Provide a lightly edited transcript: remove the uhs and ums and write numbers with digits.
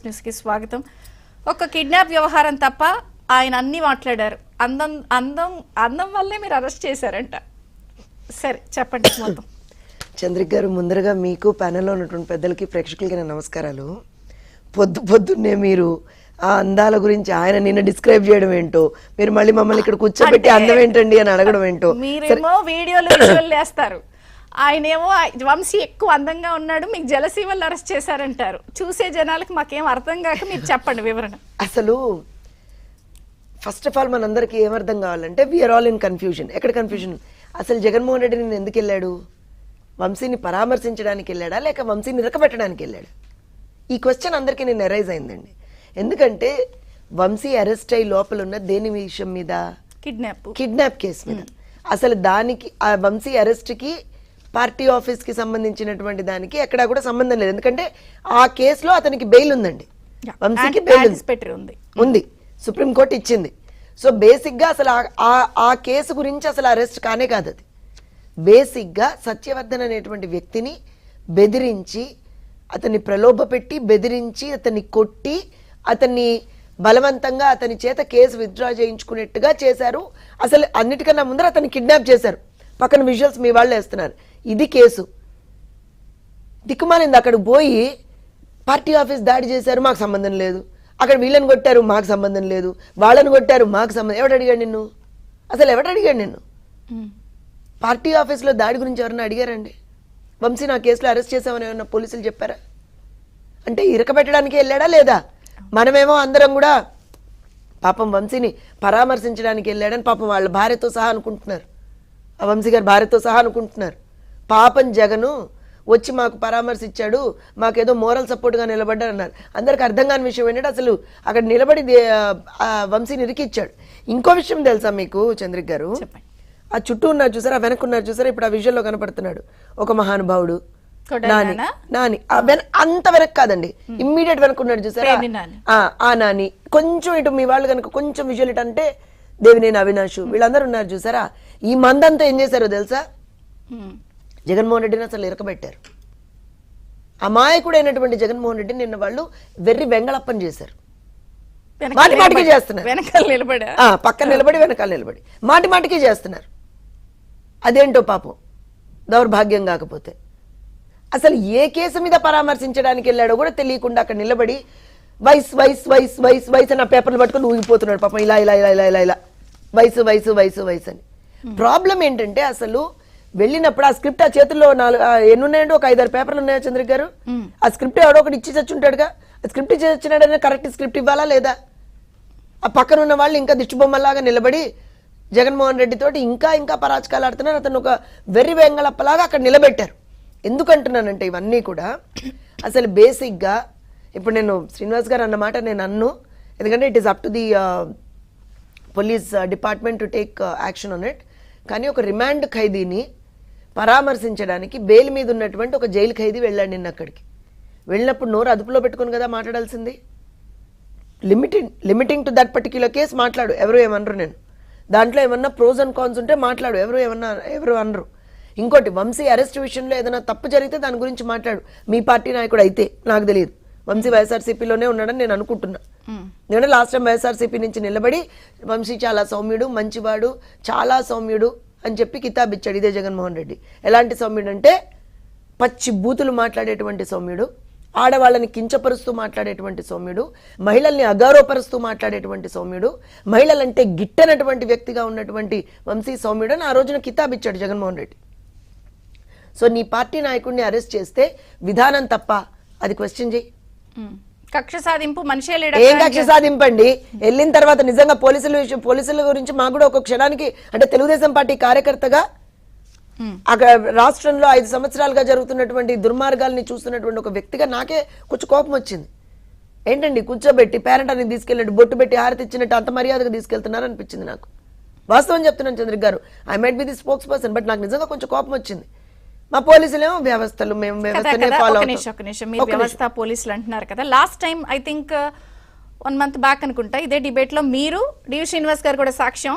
News కి స్వాగతం. ఒక కిడ్నాప్ వ్యవహారం తప్ప ఆయన అన్ని మాట్లాడారు. అందం అందం అందం వల్లే మీరు అరెస్ట్ చేశారంట. సరే చెప్పండి మొత్తం. చంద్రిక గారు, ముందరగా మీకు ప్యానెల్లో ఉన్నటువంటి పెద్దలకి ప్రేక్షకులకి నా నమస్కారాలు. పొద్దున్నే మీరు ఆ అందాల గురించి ఆయన నిన్న డిస్క్రైబ్ చేయడం ఏంటో, మీరు మళ్ళీ మమ్మల్ని ఇక్కడ కూర్చోబెట్టి అందం ఏంటండి అని అడగడం ఏంటో. మీరేమో వీడియోలు విజువల్ వేస్తారు, ఆయనేమో వంశీ ఎక్కువ అందంగా ఉన్నాడు, మీకు జలసీ వల్ల అరెస్ట్ చేశారంటారు. చూసే జనాలకు మాకేం అర్థం కాక మీరు చెప్పండి వివరణ. అసలు ఫస్ట్ ఆఫ్ ఆల్ మనందరికీ ఏమర్థం కావాలంటే వీఆర్ ఆల్ ఇన్ కన్ఫ్యూజన్. ఎక్కడ కన్ఫ్యూజన్? అసలు జగన్మోహన్ రెడ్డి నేను ఎందుకు వెళ్ళాడు? వంశీని పరామర్శించడానికి వెళ్ళాడా లేక వంశీని ఇరకబెట్టడానికి వెళ్ళాడు? ఈ క్వశ్చన్ అందరికీ నేను ఎరైజ్ అయిందండి. ఎందుకంటే వంశీ అరెస్ట్ అయ్యి లోపల ఉన్న దేని విషయం మీద? కిడ్నాప్ కేసు మీద. అసలు దానికి ఆ వంశీ అరెస్ట్కి పార్టీ ఆఫీస్కి సంబంధించినటువంటి దానికి ఎక్కడా కూడా సంబంధం లేదు. ఎందుకంటే ఆ కేసులో అతనికి బెయిల్ ఉందండి, వంశీకి బెయిల్ ఉంది, సుప్రీంకోర్టు ఇచ్చింది. సో బేసిక్గా అసలు ఆ కేసు గురించి అసలు అరెస్ట్ కానే కాదు. అది బేసిక్గా సత్యవర్ధన్ అనేటువంటి వ్యక్తిని బెదిరించి, అతన్ని ప్రలోభ పెట్టి బెదిరించి, అతన్ని కొట్టి, అతన్ని బలవంతంగా అతని చేత కేసు విత్డ్రా చేయించుకునేట్టుగా చేశారు. అసలు అన్నిటికన్నా ముందర అతన్ని కిడ్నాప్ చేశారు. పక్కన విజువల్స్ మీ వాళ్ళు వేస్తున్నారు. ఇది కేసు. దిక్కుమాలింది. అక్కడికి పోయి పార్టీ ఆఫీస్ దాడి చేశారు, మాకు సంబంధం లేదు. అక్కడ వీళ్ళని కొట్టారు, మాకు సంబంధం లేదు. వాళ్ళని కొట్టారు, మాకు సంబంధం. ఎవడు అడిగాడు నిన్ను? అసలు ఎవడు అడిగాడు నిన్ను? పార్టీ ఆఫీస్లో దాడి గురించి ఎవరన్నా అడిగారండి? వంశీ నా కేసులో అరెస్ట్ చేసామని ఏమన్నా పోలీసులు చెప్పారా? అంటే ఇరకబెట్టడానికి వెళ్ళాడా లేదా? మనమేమో అందరం కూడా పాపం వంశీని పరామర్శించడానికి వెళ్ళాడని పాపం వాళ్ళ భార్యతో సహా అనుకుంటున్నారు, ఆ వంశీ గారి భార్యతో సహా అనుకుంటున్నారు. పాపం జగను వచ్చి మాకు పరామర్శించాడు, మాకేదో మోరల్ సపోర్ట్గా నిలబడ్డారు అన్నారు. అందరికి అర్థం కాని విషయం ఏంటంటే అసలు అక్కడ నిలబడి వంశీని ఇరికిచ్చాడు. ఇంకో విషయం తెలుసా మీకు చంద్రిక్ గారు? ఆ చుట్టూ ఉన్నారు చూసారా, వెనక్కున్నారు చూసారా, ఇప్పుడు ఆ విజువల్లో కనపడుతున్నాడు ఒక మహానుభావుడు, నాని. అంత వెనక్కి కాదండి, ఇమ్మీడియట్ వెనక్కున్నాడు చూసారా, ఆ నాని. కొంచెం ఇటు మీ వాళ్ళు కనుక కొంచెం విజువల్ ఇటు అంటే దేవినేని అవినాష్, వీళ్ళందరూ ఉన్నారు చూసారా. ఈ మందంతా ఏం చేశారో తెలుసా? జగన్మోహన్ రెడ్డిని అసలు ఇరకబెట్టారు. అమాయకుడైనటువంటి జగన్మోహన్ రెడ్డిని నిన్న వాళ్ళు వెర్రి వెంగళప్పని చేశారు. మాటి మాటికి చేస్తున్నారు, పక్కన నిలబడి వెనకాల నిలబడి మాటి మాటికి చేస్తున్నారు. అదేంటో పాపం, దౌర్భాగ్యం కాకపోతే. అసలు ఏ కేసు మీద పరామర్శించడానికి వెళ్ళాడో కూడా తెలియకుండా అక్కడ నిలబడి వైస్ వైస్ వైస్ వైస్ వైస్ అని ఆ పేపర్లు పట్టుకొని ఊగిపోతున్నాడు పాపం. ఇలా ఇలా ఇలా ఇలా ఇలా ఇలా వయసు వయసు వయసు వయసు అని. ప్రాబ్లం ఏంటంటే అసలు వెళ్ళినప్పుడు ఆ స్క్రిప్ట్ ఆ చేతుల్లో ఎన్ని ఉన్నాయండి? ఒక 5-6 పేపర్లు ఉన్నాయా చంద్రిక్ గారు? ఆ స్క్రిప్ట్ ఎవడో ఒకటి ఇచ్చి చచ్చుంటాడుగా. ఆ స్క్రిప్ట్ ఇచ్చి చచ్చినాడనే కరెక్ట్ స్క్రిప్ట్ ఇవ్వాలా లేదా? ఆ పక్కన ఉన్న వాళ్ళు ఇంకా దిష్టిబొమ్మలాగా నిలబడి జగన్మోహన్ రెడ్డి తోటి ఇంకా ఇంకా పరాచకాలు ఆడుతున్నారు. అతను ఒక వెర్రి వెంగళప్పలాగా అక్కడ నిలబెట్టారు. ఎందుకంటున్నానంటే ఇవన్నీ కూడా అసలు బేసిక్గా ఇప్పుడు నేను శ్రీనివాస్ గారు అన్నమాట నేను అన్ను, ఎందుకంటే it is up to the police department to take action on it. కానీ ఒక రిమాండ్ ఖైదీని పరామర్శించడానికి బెయిల్ మీద ఉన్నటువంటి ఒక జైలు ఖైదీ వెళ్ళాడు నిన్న. అక్కడికి వెళ్ళినప్పుడు నోరు అదుపులో పెట్టుకుని కదా మాట్లాడాల్సింది. Limiting to that particular case మాట్లాడు, ఎవరు ఏమనరు. నేను దాంట్లో ఏమన్నా ప్రోస్ అండ్ కాన్స్ ఉంటే మాట్లాడు, ఎవరు అనరు. ఇంకోటి, వంశీ అరెస్ట్ విషయంలో ఏదైనా తప్పు జరిగితే దాని గురించి మాట్లాడు. మీ పార్టీ నాయకుడు అయితే నాకు తెలియదు, వంశీ వైఎస్ఆర్సీపీలోనే ఉన్నాడని నేను అనుకుంటున్నా. ఎందుకంటే లాస్ట్ టైం వైఎస్ఆర్సీపీ నుంచి నిలబడి వంశీ చాలా సౌమ్యుడు, మంచివాడు, చాలా సౌమ్యుడు అని చెప్పి కితాబ్ ఇచ్చాడు ఇదే జగన్మోహన్ రెడ్డి. ఎలాంటి సౌమ్యుడు అంటే పచ్చి బూతులు మాట్లాడేటువంటి సౌమ్యుడు, ఆడవాళ్ళని కించపరుస్తూ మాట్లాడేటువంటి సౌమ్యుడు, మహిళల్ని అగౌరవపరుస్తూ మాట్లాడేటువంటి సౌమ్యుడు, మహిళలంటే గిట్టనటువంటి వ్యక్తిగా ఉన్నటువంటి వంశీ సౌమ్యుడు అని ఆ రోజున కితాబ్ ఇచ్చాడు జగన్మోహన్ రెడ్డి. సో నీ పార్టీ నాయకుడిని అరెస్ట్ చేస్తే విధానం తప్ప, అది క్వశ్చన్ చేయి. కక్ష సాధింపు మనిషే ఏం కక్ష సాధింపండి? వెళ్ళిన తర్వాత నిజంగా పోలీసుల గురించి మాకు కూడా ఒక క్షణానికి, అంటే తెలుగుదేశం పార్టీ కార్యకర్తగా అక్కడ రాష్ట్రంలో 5 సంవత్సరాలుగా జరుగుతున్నటువంటి దుర్మార్గాల్ని చూస్తున్నటువంటి ఒక వ్యక్తిగా నాకే కొంచెం కోపం వచ్చింది. ఏంటండి కూర్చోబెట్టి పేరెంట్ అని తీసుకెళ్ళినట్టు బొట్టు పెట్టి హారతి ఇచ్చినట్టు అంత మర్యాదగా తీసుకెళ్తున్నారు అనిపించింది నాకు. వాస్తవం చెప్తున్నాను చంద్రిక్ గారు, I might be the spokes person, but నాకు నిజంగా కొంచెం కోపం వచ్చింది. మా పోలీసులేమో వ్యవస్థలు, మేము వ్యవస్థనే ఫాలో అవుతాం. మీరు వ్యవస్థ పోలీసులు అంటున్నారు కదా. Last time I think 1 month back అనుకుంటా ఇదే డిబేట్ లో మీరు, డివి శ్రీనివాస్ గారు కూడా సాక్ష్యం,